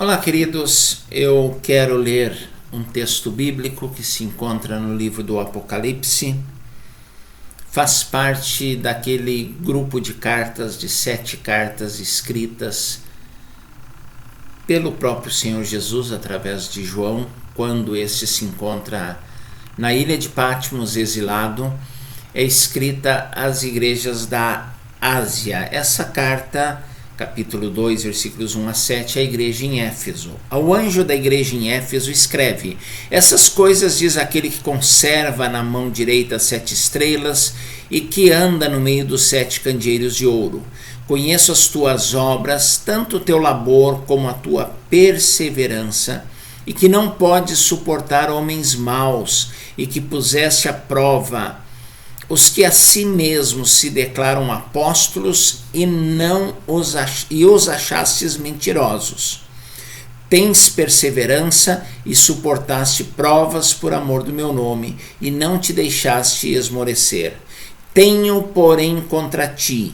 Olá, queridos. Eu quero ler um texto bíblico que se encontra no livro do Apocalipse. Faz parte daquele grupo de cartas, de 7 cartas escritas pelo próprio Senhor Jesus através de João, quando este se encontra na ilha de Patmos, exilado. É escrita às igrejas da Ásia. Essa carta, capítulo 2, versículos 1 a 7, a igreja em Éfeso. Ao anjo da igreja em Éfeso escreve: essas coisas diz aquele que conserva na mão direita as 7 estrelas e que anda no meio dos 7 candeeiros de ouro. Conheço as tuas obras, tanto o teu labor como a tua perseverança, e que não podes suportar homens maus, e que puseste à prova os que a si mesmos se declaram apóstolos e os achastes mentirosos. Tens perseverança e suportaste provas por amor do meu nome, e não te deixaste esmorecer. Tenho, porém, contra ti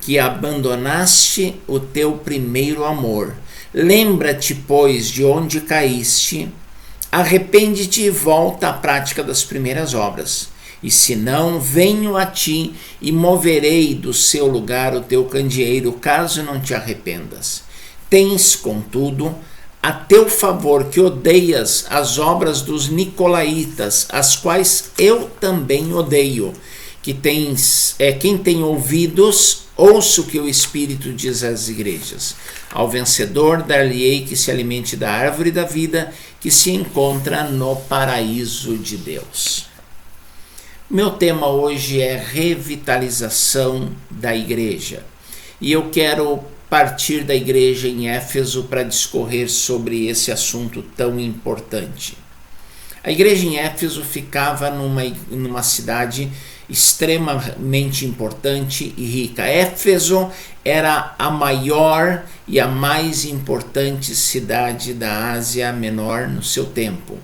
que abandonaste o teu primeiro amor. Lembra-te, pois, de onde caíste, arrepende-te e volta à prática das primeiras obras. E se não, venho a ti e moverei do seu lugar o teu candeeiro, caso não te arrependas. Tens, contudo, a teu favor que odeias as obras dos nicolaítas, as quais eu também odeio. Quem tem ouvidos, ouça o que o Espírito diz às igrejas. Ao vencedor dar-lhe-ei que se alimente da árvore da vida, que se encontra no paraíso de Deus. Meu tema hoje é revitalização da igreja. E eu quero partir da igreja em Éfeso para discorrer sobre esse assunto tão importante. A igreja em Éfeso ficava numa cidade extremamente importante e rica. Éfeso era a maior e a mais importante cidade da Ásia Menor no seu tempo.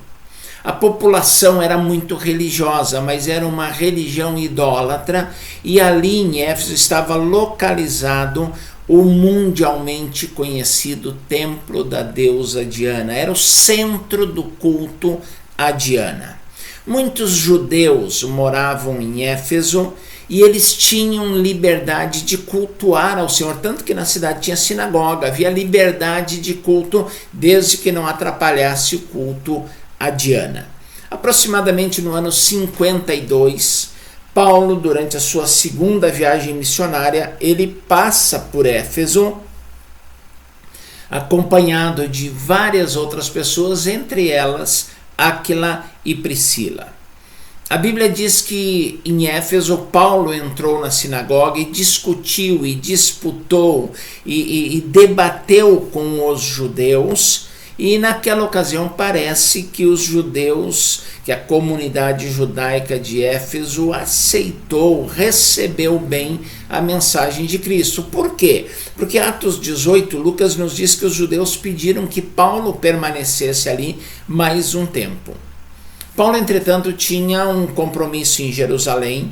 A população era muito religiosa, mas era uma religião idólatra, e ali em Éfeso estava localizado o mundialmente conhecido templo da deusa Diana. Era o centro do culto a Diana. Muitos judeus moravam em Éfeso e eles tinham liberdade de cultuar ao Senhor, tanto que na cidade tinha sinagoga, havia liberdade de culto, desde que não atrapalhasse o culto a Diana. Aproximadamente no ano 52, Paulo, durante a sua segunda viagem missionária, ele passa por Éfeso, acompanhado de várias outras pessoas, entre elas Áquila e Priscila. A Bíblia diz que em Éfeso Paulo entrou na sinagoga e discutiu e disputou e debateu com os judeus. E naquela ocasião parece que os judeus, que a comunidade judaica de Éfeso aceitou, recebeu bem a mensagem de Cristo. Por quê? Porque Atos 18, Lucas nos diz que os judeus pediram que Paulo permanecesse ali mais um tempo. Paulo, entretanto, tinha um compromisso em Jerusalém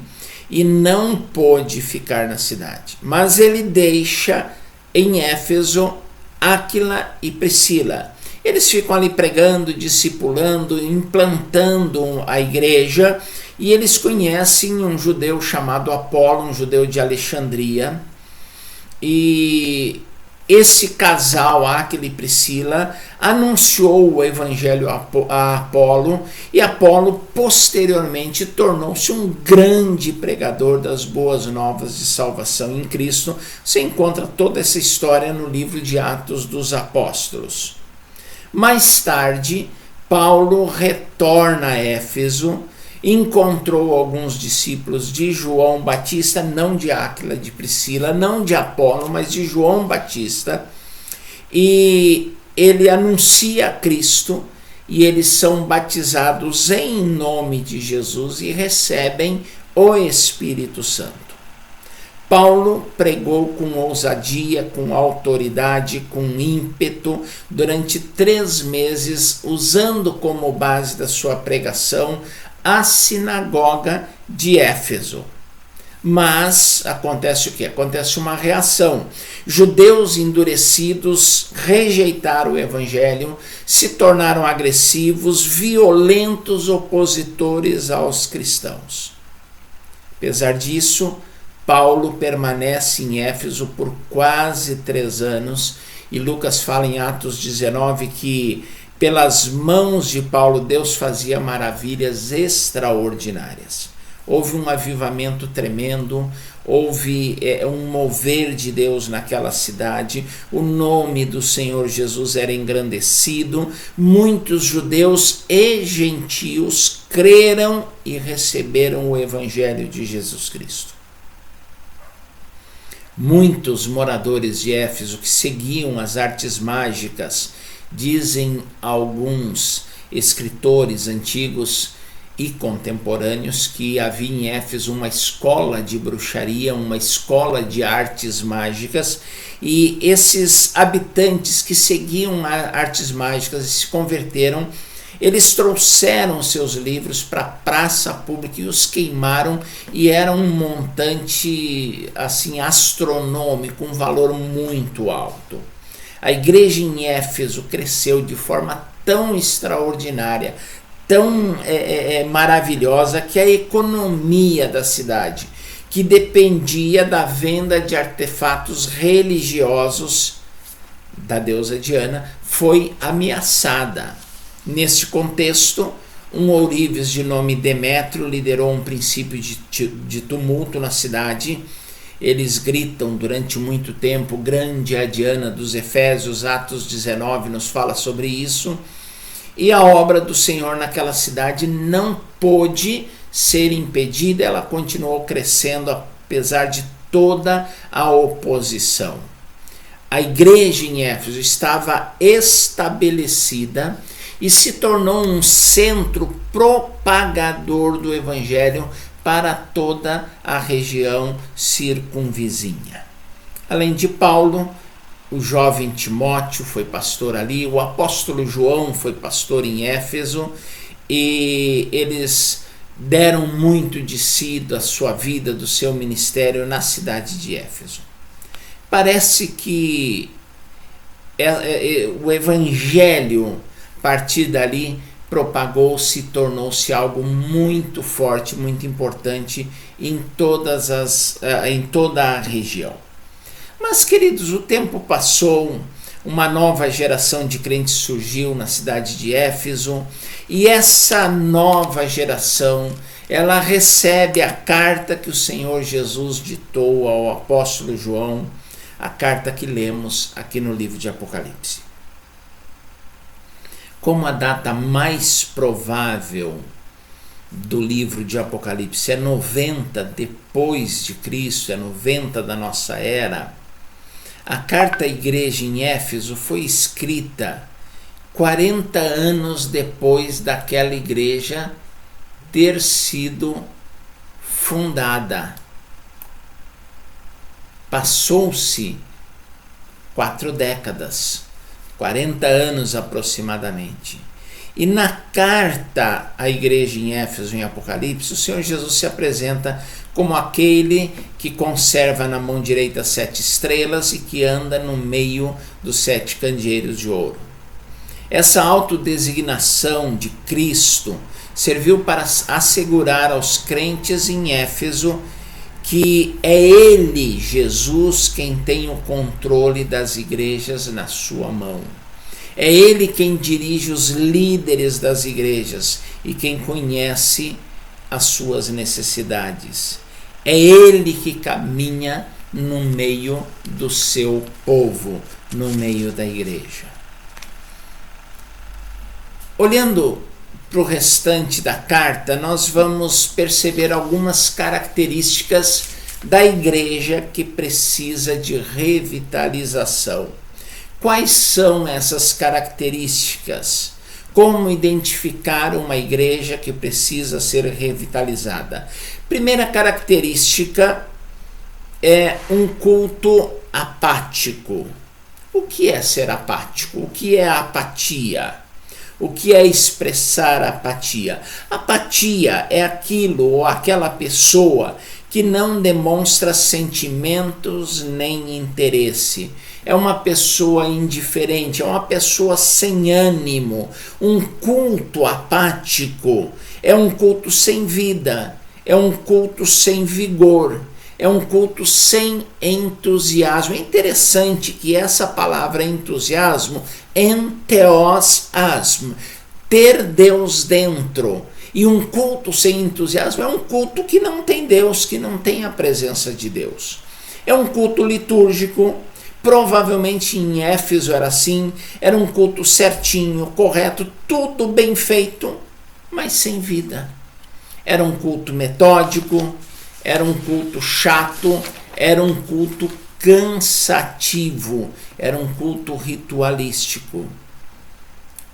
e não pôde ficar na cidade. Mas ele deixa em Éfeso Áquila e Priscila. Eles ficam ali pregando, discipulando, implantando a igreja, e eles conhecem um judeu chamado Apolo, um judeu de Alexandria, e esse casal, Áquila e Priscila, anunciou o evangelho a Apolo, e Apolo posteriormente tornou-se um grande pregador das boas novas de salvação em Cristo. Você encontra toda essa história no livro de Atos dos Apóstolos. Mais tarde, Paulo retorna a Éfeso, encontrou alguns discípulos de João Batista, não de Áquila, de Priscila, não de Apolo, mas de João Batista, e ele anuncia Cristo, e eles são batizados em nome de Jesus e recebem o Espírito Santo. Paulo pregou com ousadia, com autoridade, com ímpeto, durante 3 meses, usando como base da sua pregação a sinagoga de Éfeso. Mas acontece o quê? Acontece uma reação. Judeus endurecidos rejeitaram o evangelho, se tornaram agressivos, violentos opositores aos cristãos. Apesar disso, Paulo permanece em Éfeso por quase 3 anos, e Lucas fala em Atos 19 que pelas mãos de Paulo Deus fazia maravilhas extraordinárias. Houve um avivamento tremendo, houve um mover de Deus naquela cidade, o nome do Senhor Jesus era engrandecido, muitos judeus e gentios creram e receberam o evangelho de Jesus Cristo. Muitos moradores de Éfeso que seguiam as artes mágicas, dizem alguns escritores antigos e contemporâneos que havia em Éfeso uma escola de bruxaria, uma escola de artes mágicas, e esses habitantes que seguiam artes mágicas e se converteram, eles trouxeram seus livros para a praça pública e os queimaram, e era um montante assim astronômico, um valor muito alto. A igreja em Éfeso cresceu de forma tão extraordinária, tão maravilhosa, que a economia da cidade, que dependia da venda de artefatos religiosos da deusa Diana, foi ameaçada. Neste contexto, um ourives de nome Demétrio liderou um princípio de tumulto na cidade. Eles gritam durante muito tempo, grande é a Diana dos Efésios, Atos 19 nos fala sobre isso. E a obra do Senhor naquela cidade não pôde ser impedida, ela continuou crescendo apesar de toda a oposição. A igreja em Éfeso estava estabelecida e se tornou um centro propagador do evangelho para toda a região circunvizinha. Além de Paulo, o jovem Timóteo foi pastor ali, o apóstolo João foi pastor em Éfeso, e eles deram muito de si, da sua vida, do seu ministério na cidade de Éfeso. Parece que o evangelho, a partir dali, propagou-se, tornou-se algo muito forte, muito importante em toda a região. Mas, queridos, o tempo passou, uma nova geração de crentes surgiu na cidade de Éfeso, e essa nova geração, ela recebe a carta que o Senhor Jesus ditou ao apóstolo João, a carta que lemos aqui no livro de Apocalipse. Como a data mais provável do livro de Apocalipse é 90 depois de Cristo, é 90 da nossa era, a carta à igreja em Éfeso foi escrita 40 anos depois daquela igreja ter sido fundada. Passou-se 4 décadas, 40 anos aproximadamente. E na carta à igreja em Éfeso, em Apocalipse, o Senhor Jesus se apresenta como aquele que conserva na mão direita 7 estrelas e que anda no meio dos 7 candeeiros de ouro. Essa autodesignação de Cristo serviu para assegurar aos crentes em Éfeso que é Ele, Jesus, quem tem o controle das igrejas na sua mão. É Ele quem dirige os líderes das igrejas e quem conhece as suas necessidades. É Ele que caminha no meio do seu povo, no meio da igreja. Olhando para o restante da carta, nós vamos perceber algumas características da igreja que precisa de revitalização. Quais são essas características? Como identificar uma igreja que precisa ser revitalizada? Primeira característica é um culto apático. O que é ser apático? O que é apatia? O que é expressar apatia? Apatia é aquilo ou aquela pessoa que que não demonstra sentimentos nem interesse. É uma pessoa indiferente, é uma pessoa sem ânimo, um culto apático, é um culto sem vida, é um culto sem vigor, é um culto sem entusiasmo. É interessante que essa palavra entusiasmo, entheos asmo, ter Deus dentro. E um culto sem entusiasmo é um culto que não tem Deus, que não tem a presença de Deus. É um culto litúrgico, provavelmente em Éfeso era assim, era um culto certinho, correto, tudo bem feito, mas sem vida. Era um culto metódico, era um culto chato, era um culto cansativo, era um culto ritualístico.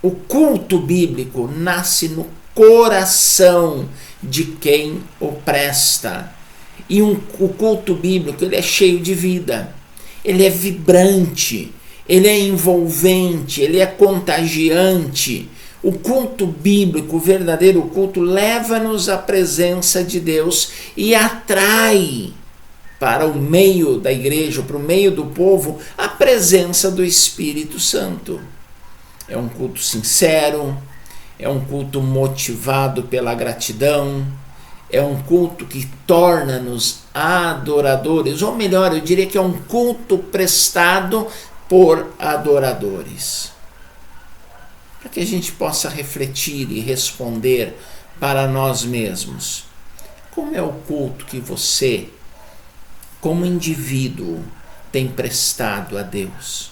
O culto bíblico nasce no coração de quem o presta. E o culto bíblico, ele é cheio de vida, ele é vibrante, ele é envolvente, ele é contagiante. O culto bíblico, o verdadeiro culto, leva-nos à presença de Deus e atrai para o meio da igreja, para o meio do povo, a presença do Espírito Santo. É um culto sincero, é um culto motivado pela gratidão, é um culto que torna-nos adoradores, ou melhor, eu diria que é um culto prestado por adoradores. Para que a gente possa refletir e responder para nós mesmos. Como é o culto que você, como indivíduo, tem prestado a Deus?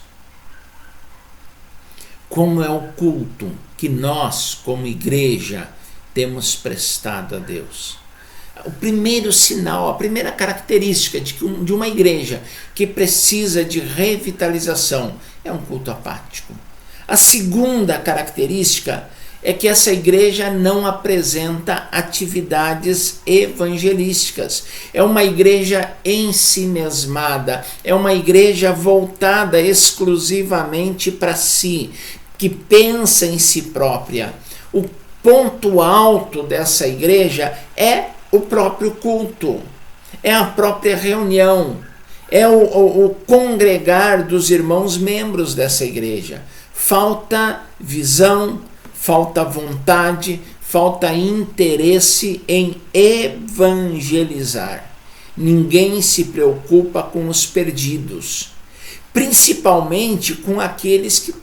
Como é o culto que nós, como igreja, temos prestado a Deus? O primeiro sinal, a primeira característica de uma igreja que precisa de revitalização é um culto apático. A segunda característica é que essa igreja não apresenta atividades evangelísticas. É uma igreja ensimesmada, é uma igreja voltada exclusivamente para si, que pensa em si própria. O ponto alto dessa igreja é o próprio culto, é a própria reunião, é o congregar dos irmãos membros dessa igreja. Falta visão, falta vontade, falta interesse em evangelizar. Ninguém se preocupa com os perdidos, principalmente com aqueles que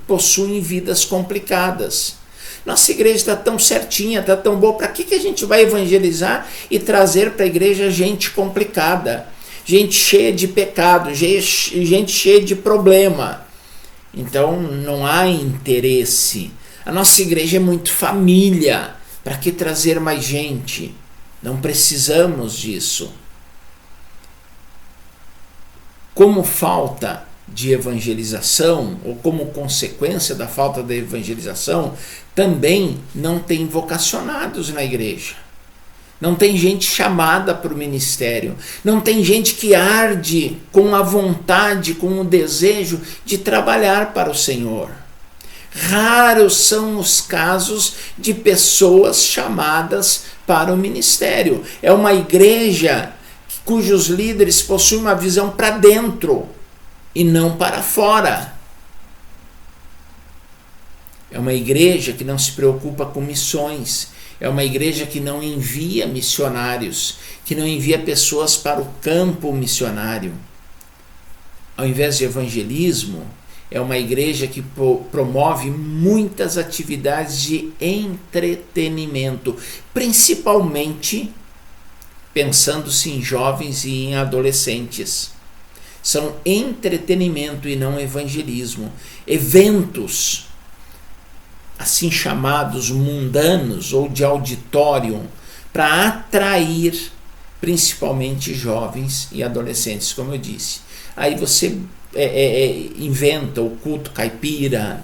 possuem vidas complicadas. Nossa igreja está tão certinha, está tão boa, para que a gente vai evangelizar e trazer para a igreja gente complicada, gente cheia de pecado, gente cheia de problema? Então não há interesse. A nossa igreja é muito família, para que trazer mais gente? Não precisamos disso. Como falta de evangelização, ou como consequência da falta da evangelização, também não tem vocacionados na igreja. Não tem gente chamada para o ministério. Não tem gente que arde com a vontade, com o desejo de trabalhar para o Senhor. Raros são os casos de pessoas chamadas para o ministério. É uma igreja cujos líderes possuem uma visão para dentro e não para fora. É uma igreja que não se preocupa com missões. É uma igreja que não envia missionários, que não envia pessoas para o campo missionário. Ao invés de evangelismo, é uma igreja que promove muitas atividades de entretenimento, principalmente pensando-se em jovens e em adolescentes. São entretenimento e não evangelismo. Eventos, assim chamados mundanos ou de auditório, para atrair principalmente jovens e adolescentes, como eu disse. Aí você inventa o culto caipira,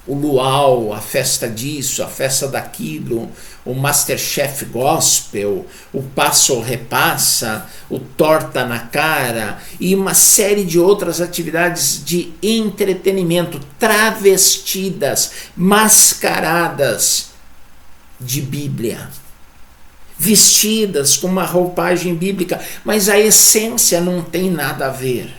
o luau, a festa disso, a festa daquilo, o Masterchef Gospel, o Passa ou Repassa, o Torta na Cara e uma série de outras atividades de entretenimento travestidas, mascaradas de Bíblia. vestidas com uma roupagem bíblica, mas a essência não tem nada a ver.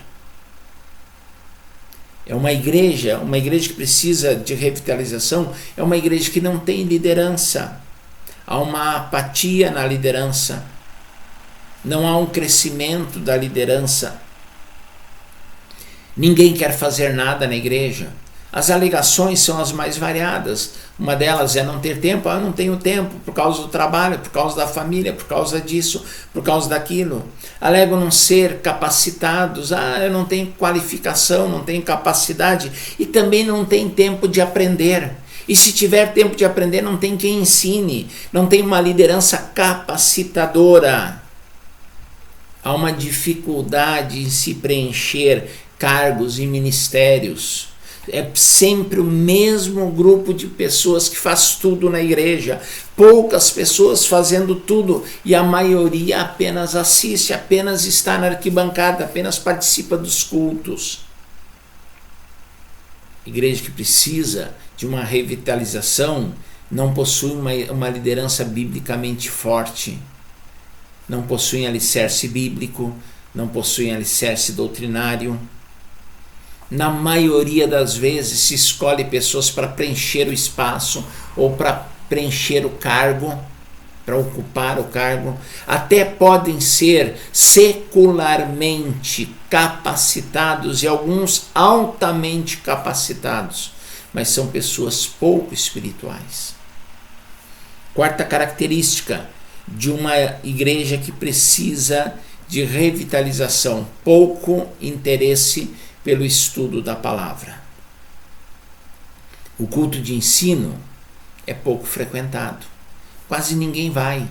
É uma igreja que precisa de revitalização, é uma igreja que não tem liderança. Há uma apatia na liderança. Não há um crescimento da liderança. Ninguém quer fazer nada na igreja. As alegações são as mais variadas. Uma delas é não ter tempo. Eu não tenho tempo por causa do trabalho, por causa da família, por causa disso, por causa daquilo. Alegam não ser capacitados. Eu não tenho qualificação, não tenho capacidade e também não tenho tempo de aprender. E se tiver tempo de aprender, não tem quem ensine. Não tem uma liderança capacitadora. Há uma dificuldade em se preencher cargos e ministérios. É sempre o mesmo grupo de pessoas que faz tudo na igreja. Poucas pessoas fazendo tudo e a maioria apenas assiste, apenas está na arquibancada, apenas participa dos cultos. Igreja que precisa de uma revitalização não possui uma liderança biblicamente forte. Não possuem alicerce bíblico, não possuem alicerce doutrinário. Na maioria das vezes se escolhe pessoas para preencher o espaço ou para preencher o cargo, para ocupar o cargo. Até podem ser secularmente capacitados e alguns altamente capacitados, mas são pessoas pouco espirituais. Quarta característica de uma igreja que precisa de revitalização: pouco interesse pelo estudo da palavra. O culto de ensino é pouco frequentado. Quase ninguém vai.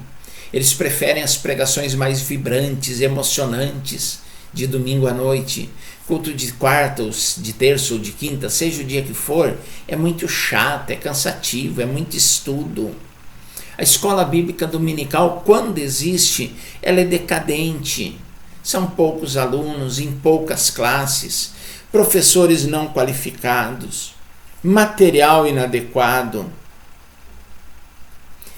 Eles preferem as pregações mais vibrantes, emocionantes de domingo à noite. Culto de quarta, ou de terça ou de quinta, seja o dia que for, é muito chato, é cansativo, é muito estudo. A escola bíblica dominical, quando existe, ela é decadente. São poucos alunos em poucas classes, professores não qualificados, material inadequado,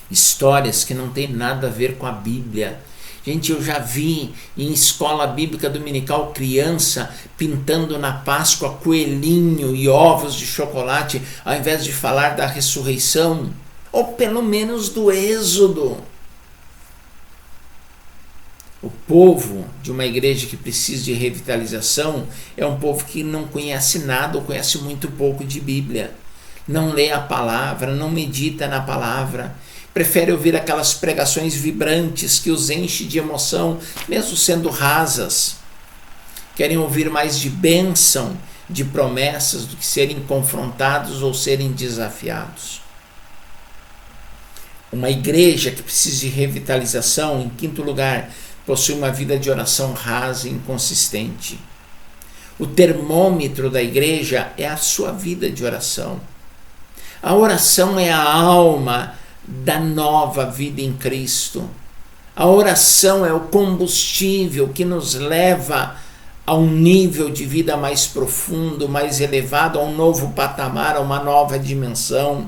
histórias que não tem nada a ver com a Bíblia. Gente, eu já vi em escola bíblica dominical criança pintando na Páscoa coelhinho e ovos de chocolate, ao invés de falar da ressurreição, ou pelo menos do Êxodo. O povo de uma igreja que precisa de revitalização é um povo que não conhece nada ou conhece muito pouco de Bíblia. Não lê a palavra, não medita na palavra. Prefere ouvir aquelas pregações vibrantes que os enche de emoção, mesmo sendo rasas. Querem ouvir mais de bênção, de promessas, do que serem confrontados ou serem desafiados. Uma igreja que precisa de revitalização, em quinto lugar, possui uma vida de oração rasa e inconsistente. O termômetro da igreja é a sua vida de oração. A oração é a alma da nova vida em Cristo. A oração é o combustível que nos leva a um nível de vida mais profundo, mais elevado, a um novo patamar, a uma nova dimensão.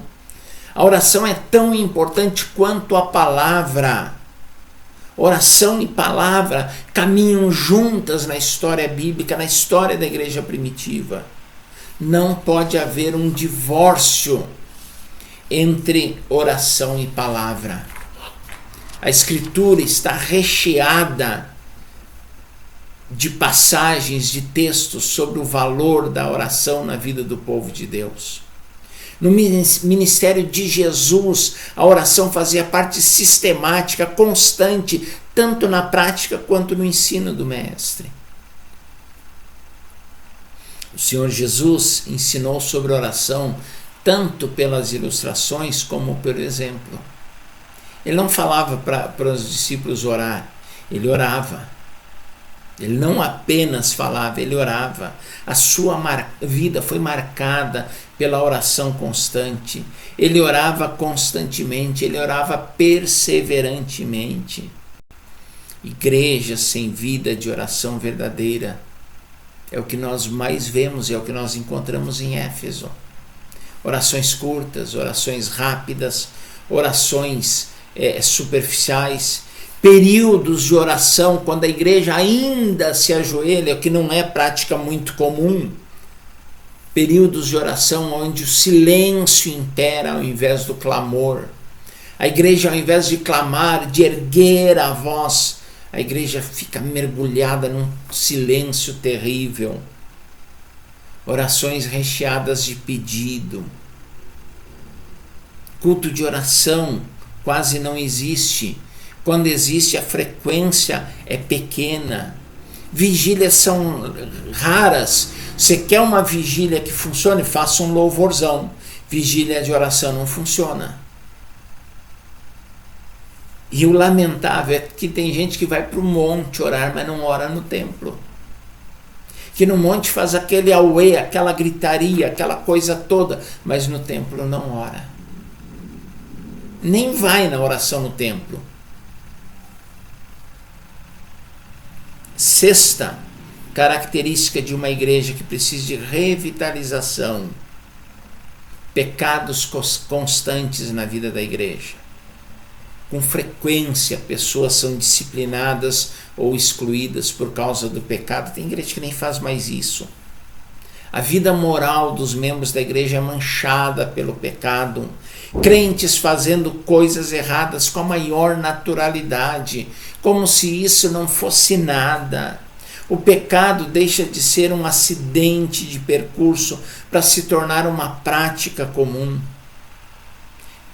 A oração é tão importante quanto a palavra. Oração e palavra caminham juntas na história bíblica, na história da igreja primitiva. Não pode haver um divórcio entre oração e palavra. A Escritura está recheada de passagens, de textos sobre o valor da oração na vida do povo de Deus. No ministério de Jesus, a oração fazia parte sistemática, constante, tanto na prática quanto no ensino do Mestre. O Senhor Jesus ensinou sobre oração tanto pelas ilustrações como pelo exemplo. Ele não falava para os discípulos orar, ele orava. Ele não apenas falava, ele orava. A sua vida foi marcada pela oração constante. Ele orava constantemente, ele orava perseverantemente. Igreja sem vida de oração verdadeira é o que nós mais vemos, é o que nós encontramos em Éfeso. Orações curtas, orações rápidas, orações superficiais, períodos de oração quando a igreja ainda se ajoelha, o que não é prática muito comum, períodos de oração onde o silêncio impera ao invés do clamor. A igreja, ao invés de clamar, de erguer a voz, a igreja fica mergulhada num silêncio terrível. Orações recheadas de pedido. Culto de oração quase não existe. Quando existe, a frequência é pequena. Vigílias são raras. Você quer uma vigília que funcione? Faça um louvorzão. Vigília de oração não funciona. E o lamentável é que tem gente que vai para o monte orar, mas não ora no templo. Que no monte faz aquele auê, aquela gritaria, aquela coisa toda, mas no templo não ora. Nem vai na oração no templo. Sexta característica de uma igreja que precisa de revitalização: pecados constantes na vida da igreja. Com frequência, pessoas são disciplinadas ou excluídas por causa do pecado. Tem igreja que nem faz mais isso. A vida moral dos membros da igreja é manchada pelo pecado. Crentes fazendo coisas erradas com a maior naturalidade, como se isso não fosse nada. O pecado deixa de ser um acidente de percurso para se tornar uma prática comum.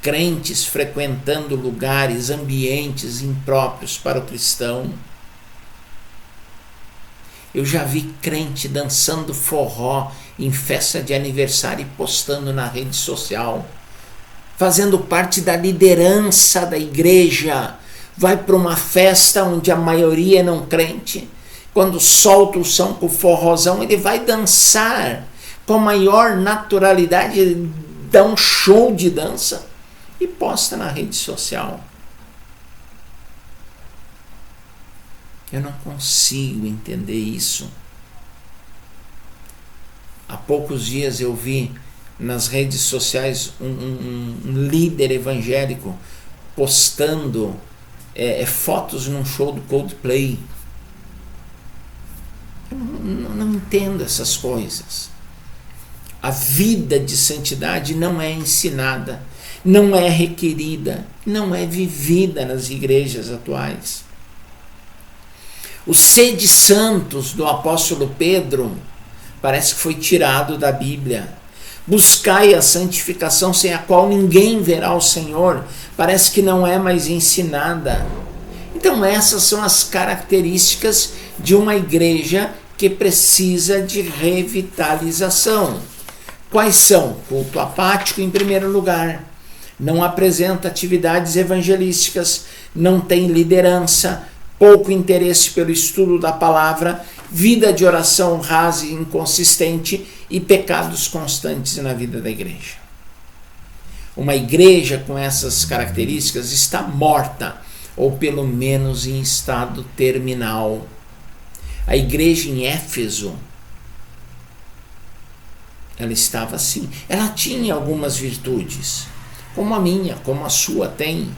Crentes frequentando lugares, ambientes impróprios para o cristão. Eu já vi crente dançando forró em festa de aniversário e postando na rede social, fazendo parte da liderança da igreja. Vai para uma festa onde a maioria é não crente, quando solta o som com o forrozão, ele vai dançar com a maior naturalidade, dá um show de dança e posta na rede social. Eu não consigo entender isso. Há poucos dias eu vi nas redes sociais um líder evangélico postando fotos num show do Coldplay. Eu não entendo essas coisas. A vida de santidade não é ensinada, não é requerida, não é vivida nas igrejas atuais. O sede santos do apóstolo Pedro parece que foi tirado da Bíblia. Buscai a santificação sem a qual ninguém verá o Senhor, parece que não é mais ensinada. Então essas são as características de uma igreja que precisa de revitalização. Quais são? Culto apático em primeiro lugar. Não apresenta atividades evangelísticas, não tem liderança, pouco interesse pelo estudo da palavra, vida de oração rasa e inconsistente e pecados constantes na vida da igreja. Uma igreja com essas características está morta, ou pelo menos em estado terminal. A igreja em Éfeso, ela estava assim. Ela tinha algumas virtudes, como a minha, como a sua tem.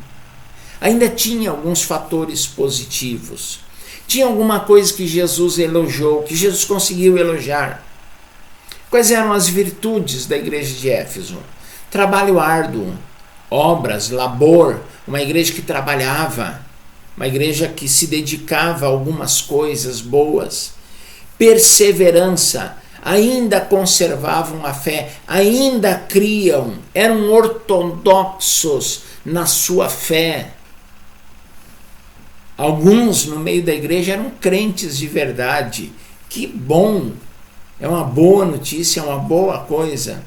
Ainda tinha alguns fatores positivos. Tinha alguma coisa que Jesus elogiou, que Jesus conseguiu elogiar. Quais eram as virtudes da igreja de Éfeso? Trabalho árduo, obras, labor, uma igreja que trabalhava, uma igreja que se dedicava a algumas coisas boas. Perseverança, ainda conservavam a fé, ainda criam, eram ortodoxos na sua fé. Alguns no meio da igreja eram crentes de verdade. Que bom! É uma boa notícia, é uma boa coisa.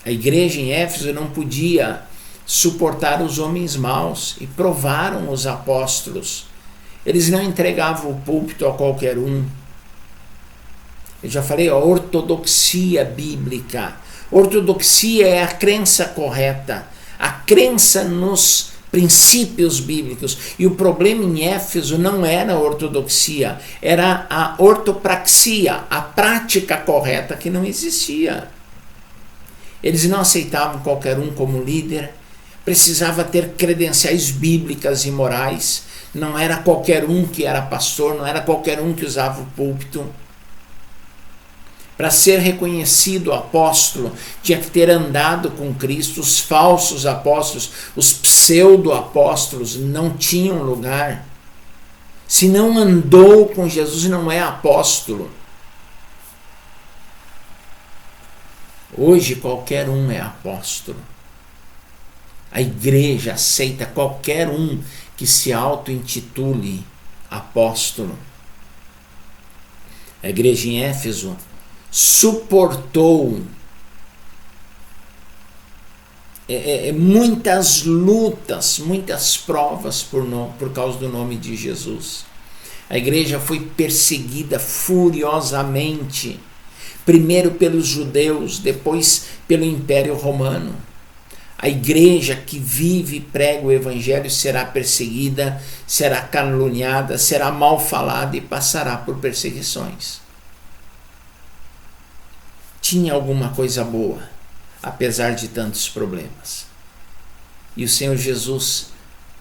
A igreja em Éfeso não podia suportar os homens maus e provaram os apóstolos. Eles não entregavam o púlpito a qualquer um. Eu já falei, a ortodoxia bíblica. Ortodoxia é a crença correta, a crença nos princípios bíblicos. E o problema em Éfeso não era a ortodoxia, era a ortopraxia, a prática correta que não existia. Eles não aceitavam qualquer um como líder, precisava ter credenciais bíblicas e morais. Não era qualquer um que era pastor, não era qualquer um que usava o púlpito. Para ser reconhecido apóstolo, tinha que ter andado com Cristo. Os falsos apóstolos, os pseudo-apóstolos, não tinham lugar. Se não andou com Jesus, não é apóstolo. Hoje qualquer um é apóstolo. A igreja aceita qualquer um que se auto-intitule apóstolo. A igreja em Éfeso suportou muitas lutas, muitas provas por causa do nome de Jesus. A igreja foi perseguida furiosamente, primeiro pelos judeus, depois pelo Império Romano. A igreja que vive e prega o evangelho será perseguida, será caluniada, será mal falada e passará por perseguições. Tinha alguma coisa boa, apesar de tantos problemas. E o Senhor Jesus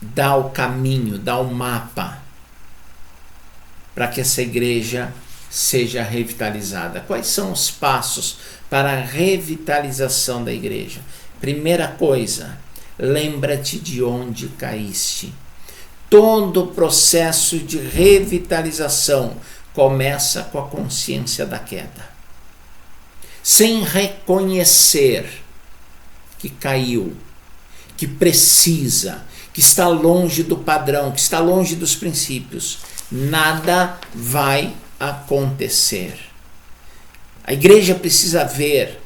dá o caminho, dá o mapa para que essa igreja seja revitalizada. Quais são os passos para a revitalização da igreja? Primeira coisa, lembra-te de onde caíste. Todo o processo de revitalização começa com a consciência da queda. Sem reconhecer que caiu, que precisa, que está longe do padrão, que está longe dos princípios, nada vai acontecer. A igreja precisa ver,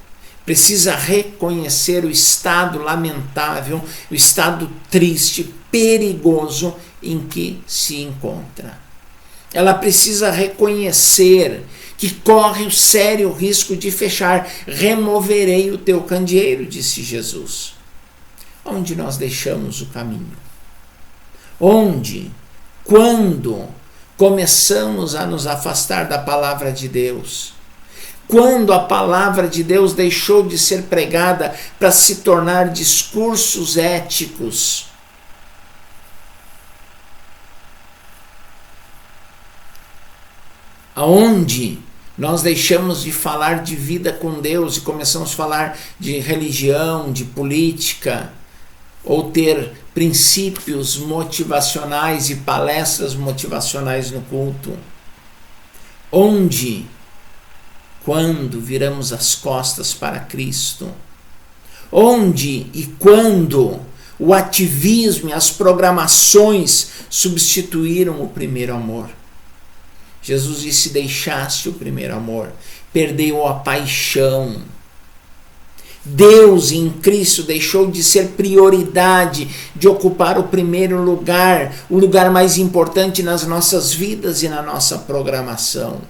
precisa reconhecer o estado lamentável, o estado triste, perigoso em que se encontra. Ela precisa reconhecer que corre o sério risco de fechar. Removerei o teu candeeiro, disse Jesus. Onde nós deixamos o caminho? Onde, quando começamos a nos afastar da palavra de Deus? Quando a palavra de Deus deixou de ser pregada para se tornar discursos éticos? Aonde nós deixamos de falar de vida com Deus e começamos a falar de religião, de política, ou ter princípios motivacionais e palestras motivacionais no culto? Onde, quando viramos as costas para Cristo? Onde e quando o ativismo e as programações substituíram o primeiro amor? Jesus disse: deixaste o primeiro amor, perdeu a paixão. Deus em Cristo deixou de ser prioridade, de ocupar o primeiro lugar, o lugar mais importante nas nossas vidas e na nossa programação.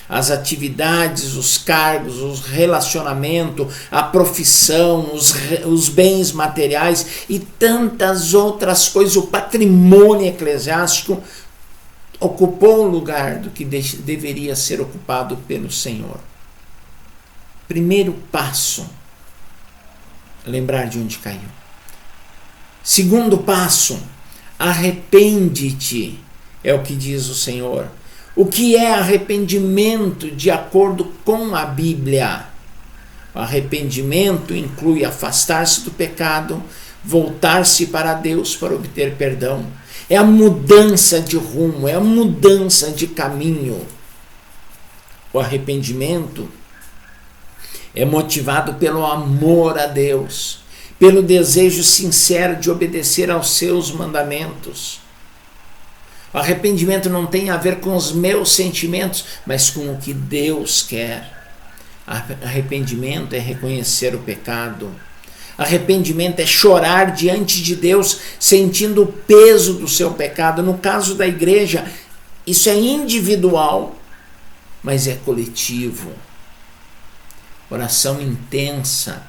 As atividades, os cargos, os relacionamentos, a profissão, os bens materiais e tantas outras coisas, o patrimônio eclesiástico ocupou o lugar do que deveria ser ocupado pelo Senhor. Primeiro passo, lembrar de onde caiu. Segundo passo, arrepende-te, é o que diz o Senhor. O que é arrependimento de acordo com a Bíblia? O arrependimento inclui afastar-se do pecado, voltar-se para Deus para obter perdão. É a mudança de rumo, é a mudança de caminho. O arrependimento é motivado pelo amor a Deus, pelo desejo sincero de obedecer aos seus mandamentos. O arrependimento não tem a ver com os meus sentimentos, mas com o que Deus quer. Arrependimento é reconhecer o pecado. Arrependimento é chorar diante de Deus, sentindo o peso do seu pecado. No caso da igreja, isso é individual, mas é coletivo. Oração intensa,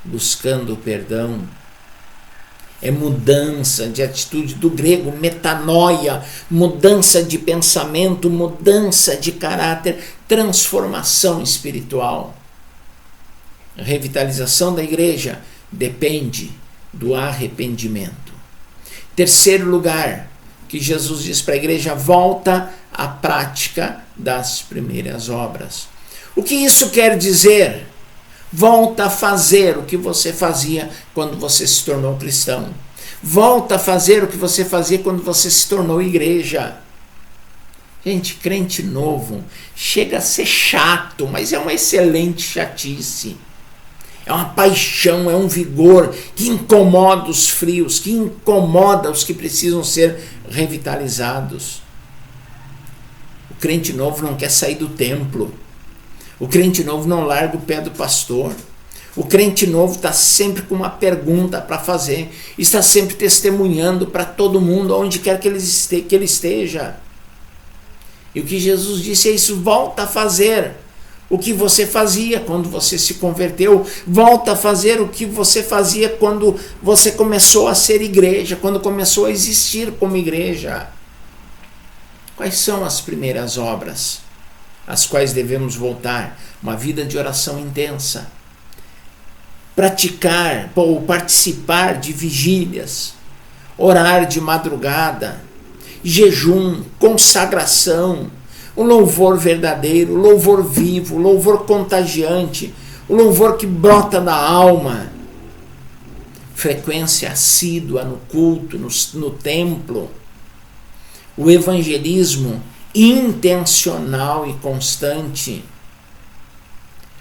buscando o perdão. É mudança de atitude, do grego metanoia, mudança de pensamento, mudança de caráter, transformação espiritual. A revitalização da igreja depende do arrependimento. Terceiro lugar que Jesus diz para a igreja: volta à prática das primeiras obras. O que isso quer dizer? Volta a fazer o que você fazia quando você se tornou cristão. Volta a fazer o que você fazia quando você se tornou igreja. Gente, crente novo chega a ser chato, mas é uma excelente chatice. É uma paixão, é um vigor que incomoda os frios, que incomoda os que precisam ser revitalizados. O crente novo não quer sair do templo. O crente novo não larga o pé do pastor. O crente novo está sempre com uma pergunta para fazer. Está sempre testemunhando para todo mundo, onde quer que ele esteja. E o que Jesus disse é isso: volta a fazer o que você fazia quando você se converteu. Volta a fazer o que você fazia quando você começou a ser igreja, quando começou a existir como igreja. Quais são as primeiras obras às quais devemos voltar? Uma vida de oração intensa, praticar ou participar de vigílias, orar de madrugada, jejum, consagração, o louvor verdadeiro, o louvor vivo, o louvor contagiante, o louvor que brota da alma, frequência assídua no culto, no templo, o evangelismo intencional e constante,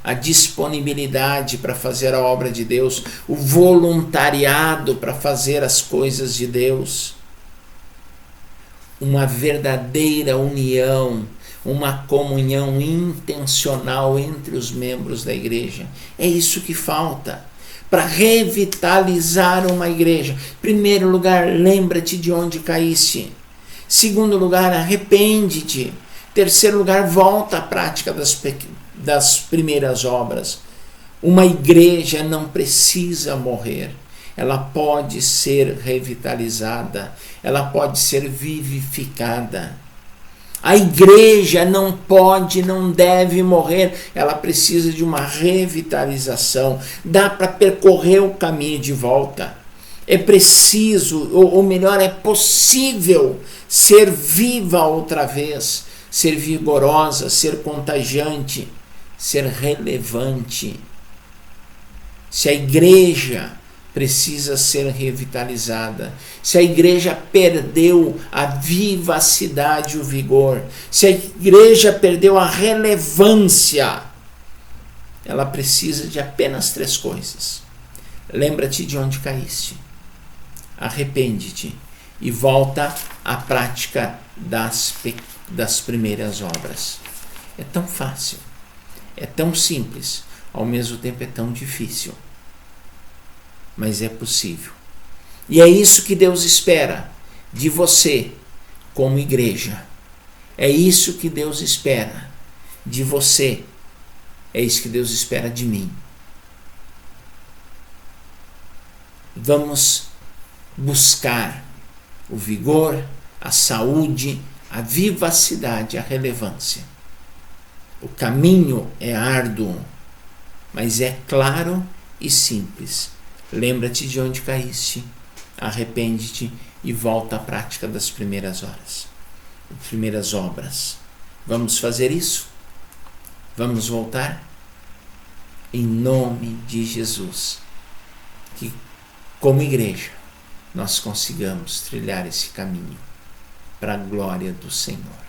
a disponibilidade para fazer a obra de Deus, o voluntariado para fazer as coisas de Deus, uma verdadeira união, uma comunhão intencional entre os membros da igreja. É isso que falta para revitalizar uma igreja. Primeiro lugar, lembra-te de onde caíste. Segundo lugar, arrepende-te. Terceiro lugar, volta à prática das primeiras obras. Uma igreja não precisa morrer. Ela pode ser revitalizada. Ela pode ser vivificada. A igreja não pode, não deve morrer. Ela precisa de uma revitalização. Dá para percorrer o caminho de volta. É preciso, ou melhor, é possível ser viva outra vez, ser vigorosa, ser contagiante, ser relevante. Se a igreja precisa ser revitalizada, se a igreja perdeu a vivacidade e o vigor, se a igreja perdeu a relevância, ela precisa de apenas 3 coisas. Lembra-te de onde caíste, arrepende-te e volta à prática das primeiras obras. É tão fácil, é tão simples, ao mesmo tempo é tão difícil. Mas é possível. E é isso que Deus espera de você como igreja. É isso que Deus espera de você. É isso que Deus espera de mim. Vamos buscar o vigor, a saúde, a vivacidade, a relevância. O caminho é árduo, mas é claro e simples. Lembra-te de onde caíste, arrepende-te e volta à prática das primeiras obras. Vamos fazer isso? Vamos voltar? Em nome de Jesus, que como igreja nós consigamos trilhar esse caminho para a glória do Senhor.